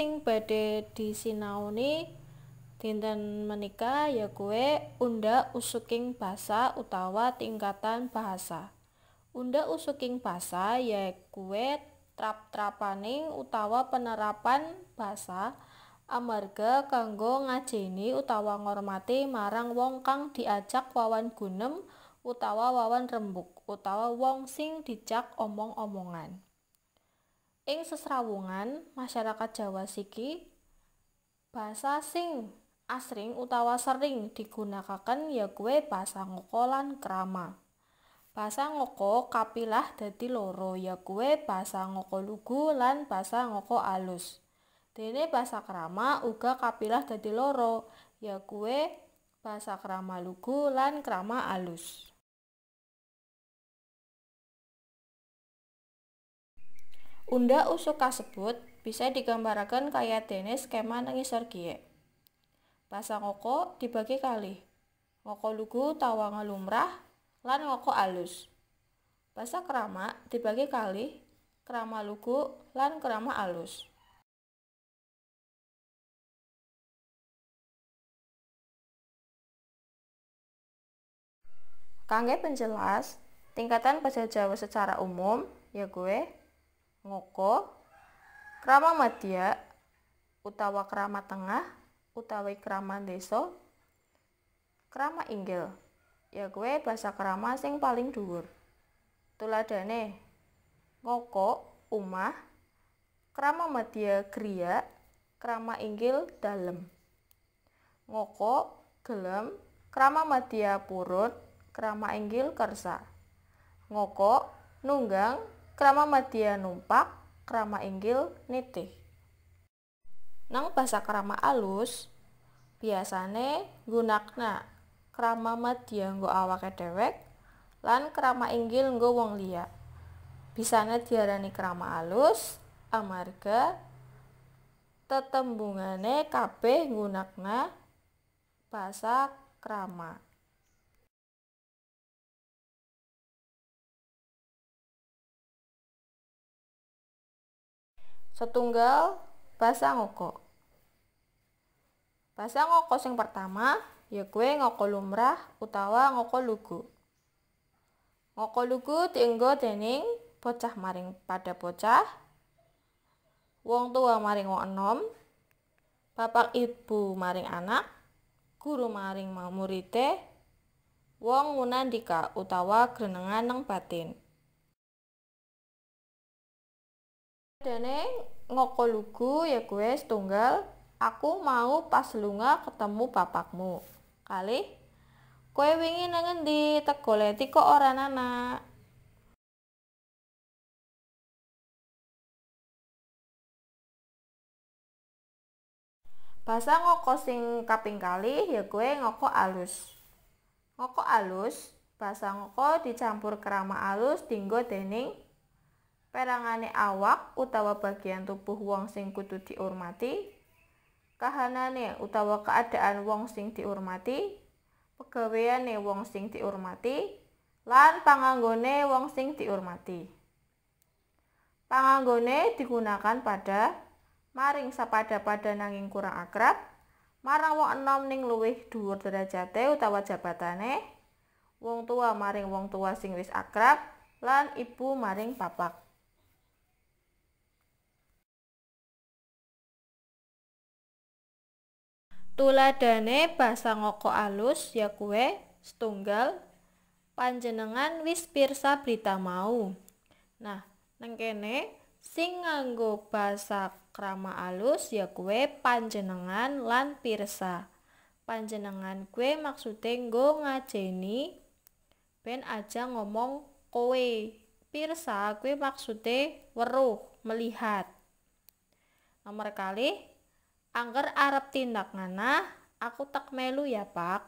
sing badhe disinaoni dinten menika ya kuwi unda usuking basa utawa tingkatan bahasa. Unda usuking basa ya kuwi trap-trapaning utawa penerapan basa amarga kanggo ngajeni utawa ngormati marang wong kang diajak wawan gunem utawa wawan rembug utawa wong sing dijak omong-omongan. Ing sesrawungan masyarakat Jawa siki basa sing asring utawa sering digunakaken ya kuwi basa ngoko lan krama. Basa ngoko kapilah dadi loro ya kuwi basa ngoko lugu lan basa ngoko alus. Dene basa krama uga kapilah dadi loro ya kuwi basa krama lugu lan krama alus. Unda usuk kasebut bisa digambaraken kayadene skema nang ngisor kiye. Basa ngoko dibagi kalih, ngoko lugu utawa lumrah lan ngoko alus. Basa krama dibagi kalih, krama lugu lan krama alus. Kangge penjelas, tingkatan basa Jawa secara umum ya kuwi ngoko, krama madya utawa krama tengah utawi krama desa, krama inggil ya kuwi basa krama sing paling dhuwur. Tuladhane ngoko umah, krama madya griya, krama inggil dalem. Ngoko gelem, krama madya purun, krama inggil kersa. Ngoko nunggang, krama madya numpak, krama inggil nitih. Nang basa krama alus biasane nggunakna krama madya nggo awake dhewek lan krama inggil nggo wong liya. Bisane diarani krama alus amarga tetembungane kabeh nggunakna basa krama. Setunggal basa ngoko. Basa ngoko sing pertama ya kuwi ngoko lumrah utawa ngoko lugu. Ngoko lugu dienggo dening bocah maring pada bocah, wong tua maring wong enom, bapak ibu maring anak, guru maring murite, wong ngunandika utawa grenengan nang batin. Dene ngoko lugu ya kuwi setunggal, aku mau pas lunga ketemu bapakmu. Kalih, kowe wingi nang endi tego leti kok ora nana. Basa ngoko sing kaping kalih ya kuwi ngoko alus. Ngoko alus, basa ngoko dicampur krama alus dienggo dening perangane awak utawa bagian tubuh wong sing kudu diurmati, kahanane utawa keadaan wong sing diurmati, pegaweane wong sing diurmati, lan panganggone wong sing diurmati. Panganggone digunakan pada maring sapada-pada nanging kurang akrab, marang wong enom ning luwih dhuwur derajate utawa jabatane, wong tua maring wong tua sing wis akrab, lan ibu maring bapak. Tuladhane basa ngoko alus ya kuwi setunggal, panjenengan wis pirsa berita mau. Nah, nang kene sing nganggo basa krama alus ya kuwi panjenengan lan pirsa. Panjenengan kuwi maksude nggo ngajeni ben aja ngomong kowe. Pirsa kuwi maksude weruh, melihat. Nomor kalih, angger arep tindak nganah, aku tak melu ya, Pak.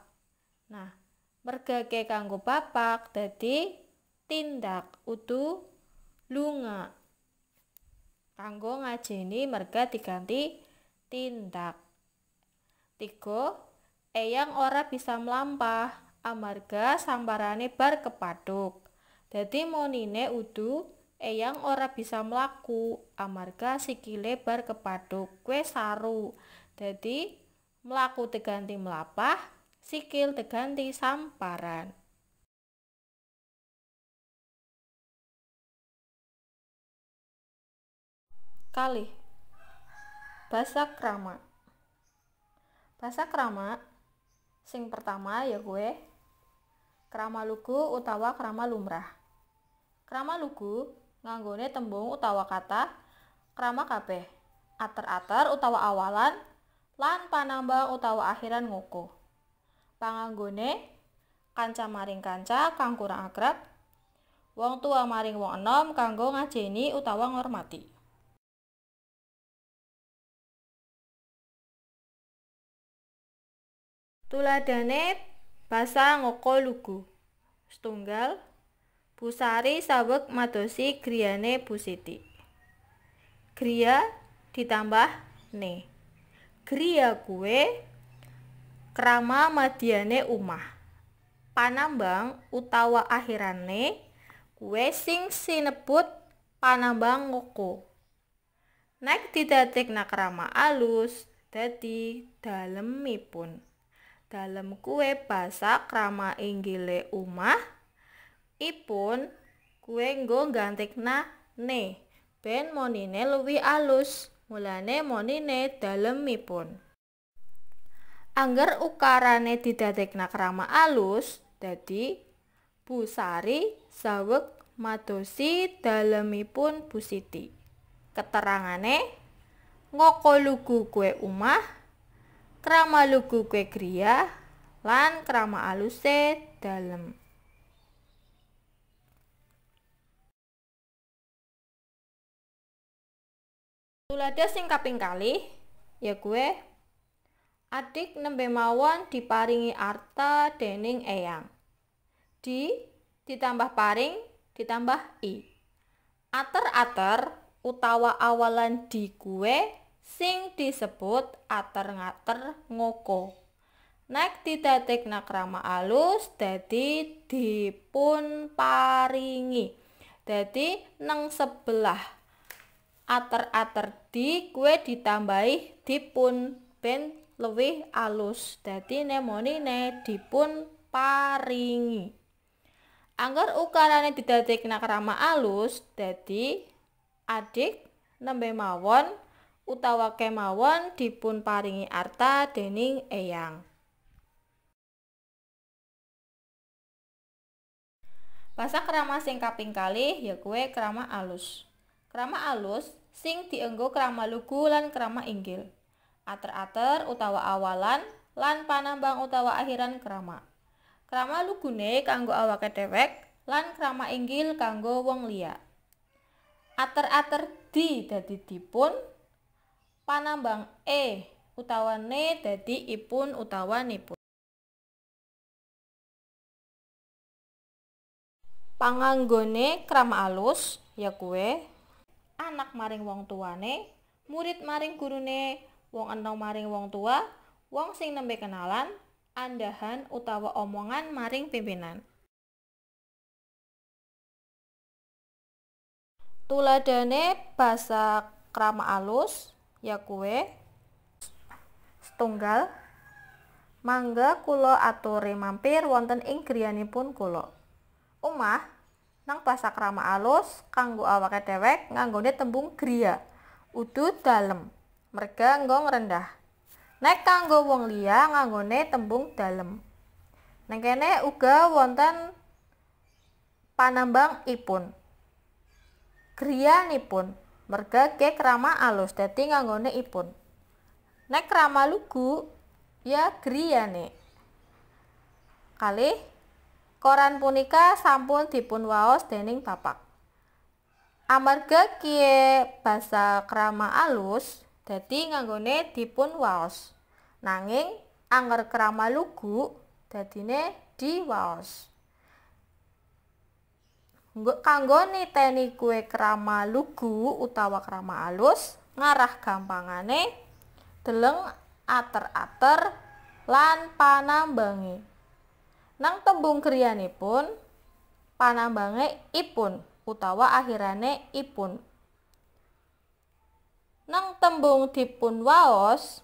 Nah, mergake kanggo bapak dadi tindak udu lunga. Kanggo ngajeni merga diganti tindak. 3. Eyang ora bisa mlampah amarga samparane bar kepaduk. Dadi monine udu Eyang ora bisa mlaku amarga sikile bar kepaduk. Kuwe saru. Dadi mlaku diganti mlapah, sikil diganti samparan. Kalih. Basa krama. Basa krama sing pertama ya kuwe krama lugu utawa krama lumrah. Krama lugu nganggone tembung utawa kata krama kabeh, ater-ater utawa awalan lan panambang utawa akhiran ngoko. Panganggone kanca maring kanca kang kurang akrab, wong tua maring wong enom kanggo ngajeni utawa ngormati. Tuladhane basa ngoko lugu. Setunggal Busari saweg madosi griyane Bu Siti. Griya ditambah ne. Griya kuwe krama madyane umah. Panambang utawa akhirane kuwe sing sinebut panambang ngoko. Nek didadekna krama alus dadi dalemipun. Dalem kuwe basa krama inggile umah. Ipun kuwe nggo nggantikna ne ben monine luwih alus, mulane monine dalemipun. Angger ukarane didadekna krama alus dadi Busari saweg madosi dalemipun Bu Siti. Keterangane ngoko lugu kuwe umah, krama lugu kuwe griya, lan krama aluse dalem. Tuladha sing kaping kalih ya kuwe adik nembe mawon diparingi arta dening eyang. Ditambah paring ditambah i. Ater-ater utawa awalan di kuwe sing disebut ater-ngater ngoko. Nek didadekna krama alus dadi dipun paringi. Dadi nang sebelah ater-ater di kuwe ditambahi dipun ben luwih alus. Dadi monine dipun paringi. Angger ukarane didadekna krama alus dadi adik nembe mawon utawa kemawon dipun paringi arta dening eyang. Basa krama sing kaping kalih ya kuwe krama alus. Krama alus sing dienggo krama lugu lan krama inggil. Ater-ater utawa awalan lan panambang utawa akhiran krama. Krama lugune kanggo awake dhewek lan krama inggil kanggo wong liya. Ater-ater di dadi dipun, panambang utawa ne dadi ipun utawa nipun. Panganggone krama alus ya kuwe anak maring wong tuane, murid maring gurune, wong enom maring wong tua, wong sing nembe kenalan, andahan utawa omongan maring pimpinan. Tuladhane basa krama alus ya kuwe setunggal mangga kula aturi mampir wonten ing griyanipun kula. Omah nang basa krama alus kanggo awake dhewek nganggone tembung griya, udu dalem. Merga nggo ngrendah. Nek kanggo wong liya nganggone tembung dalem. Nang kene uga wonten panambang ipun. Griyanipun merga ke krama alus dadi nganggone ipun. Nek krama lugu ya griyane. Kalih koran punika sampun dipun waos dening bapak. Amarga kiye basa krama alus dadi nganggone dipun waos. Nanging angger krama lugu dadine diwaos. Kanggo niteni kuwe krama lugu utawa krama alus, ngarah gampangane deleng ater-ater lan panambange. Nang tembung griyanipun panambange ipun utawa akhirane ipun. Nang tembung dipun waos,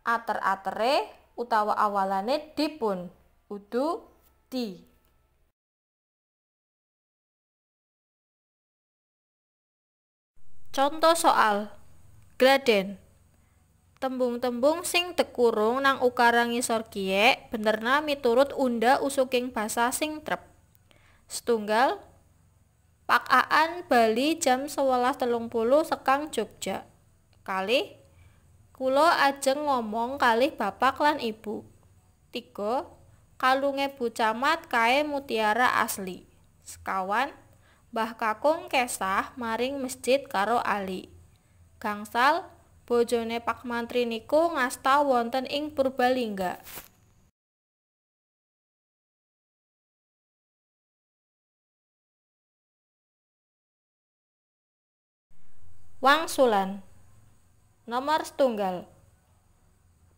ater-atere utawa awalane dipun, udu di. Contoh soal Gladen. Tembung-tembung sing tekurung nang ukara ngisor kiye benerna miturut unda usuking basa sing trep. Setunggal, Pak-aan Bali jam 11.30 sekang Jogja. Kalih, kula ajeng ngomong kalih bapak lan ibu. 3. Kalunge Bu Camat kae mutiara asli. Sekawan, Mbah Kakung kesah maring masjid karo Ali. Gangsal, bojone Pak Mantri niku ngasta wonten ing Purbalingga. Wangsulan. Nomor setunggal.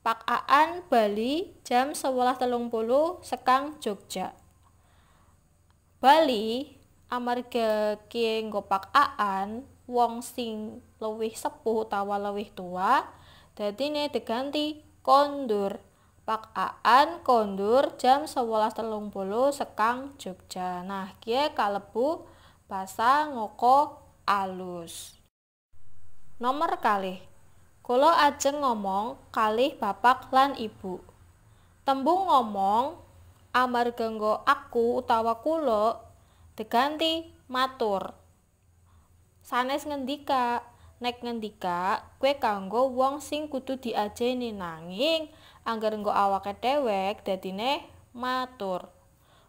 Pak-aan Bali jam 11.30 sekang Jogja. Bali amarga kiye nggo Pak-aan wong sing luwih sepuh utawa luwih tua, dadine diganti kondur. Pak-aan kondur jam 11.30 sekang Jogja. Nah, kiye kalebu basa ngoko alus. Nomor kalih. Kula ajeng ngomong kalih bapak lan ibu. Tembung ngomong amarga nggo aku utawa kula diganti matur. Sanes ngendika, nek ngendika kue kanggo wong sing kudu diajeni, nanging angger nggo awake dhewek dadine matur.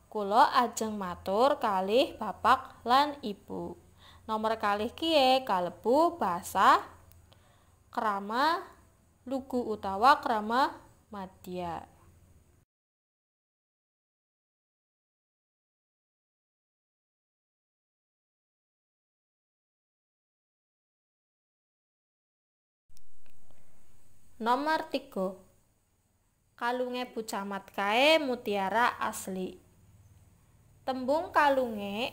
Kula ajeng matur kalih bapak lan ibu. Nomor kalih kiye kalebu basa krama lugu utawa krama madya. Nomor 3. Kalunge Bu Camat kae mutiara asli. Tembung kalunge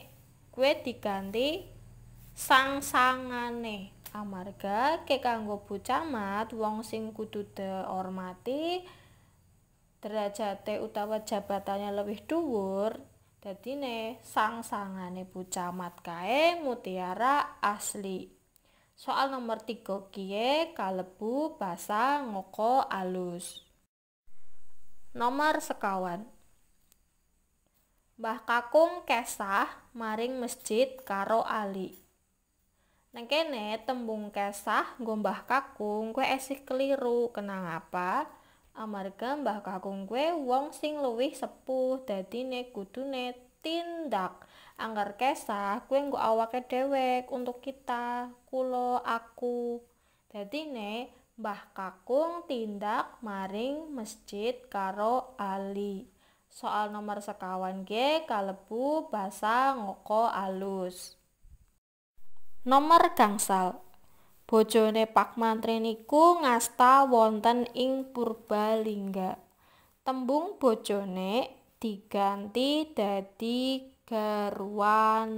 kue diganti sangsangane amarga ke kanggo Bu Camat wong sing kudu dihormati, derajate utawa jabatane luwih dhuwur, dadine sangsangane Bu Camat kae mutiara asli. Soal nomor 3 kiye kalebu basa ngoko alus. Nomor sekawan. Mbah Kakung kesah maring masjid karo Ali. Nang kene tembung kesah nggo Mbah Kakung kuwi esih keliru. Kenapa? Amarga Mbah Kakung kuwi wong sing luwih sepuh, dadine kudune tindak. Angger kesah kuwi nggo awake dhewek untuk kita, kula, aku. Dadine Mbah Kakung tindak maring masjid karo Ali. Soal nomor sekawan ge kalebu basa ngoko alus. Nomor gangsal. Bojone Pak Mantri niku ngasta wonten ing Purbalingga. Tembung bojone diganti dadi garwanipun.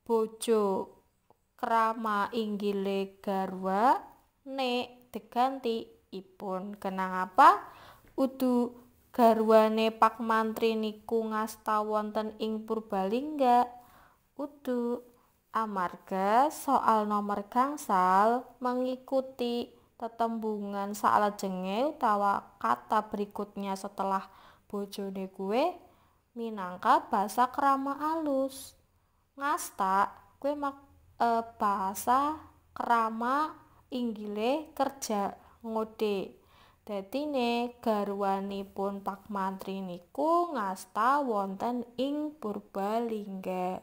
Bojo krama inggile garwa, nek diganti ipun. Kenapa? Udu garwane Pak Mantri niku ngasta wonten ing Purbalingga. Udu amarga soal nomor gangsal mengikuti tetembungan salajenge utawa kata berikutnya setelah bojone kuwe minangka basa krama alus. Ngasta kuwe basa krama inggile kerja ngode. Dadine garwanipun Pak Mantri niku ngasta wonten ing Purbalingga.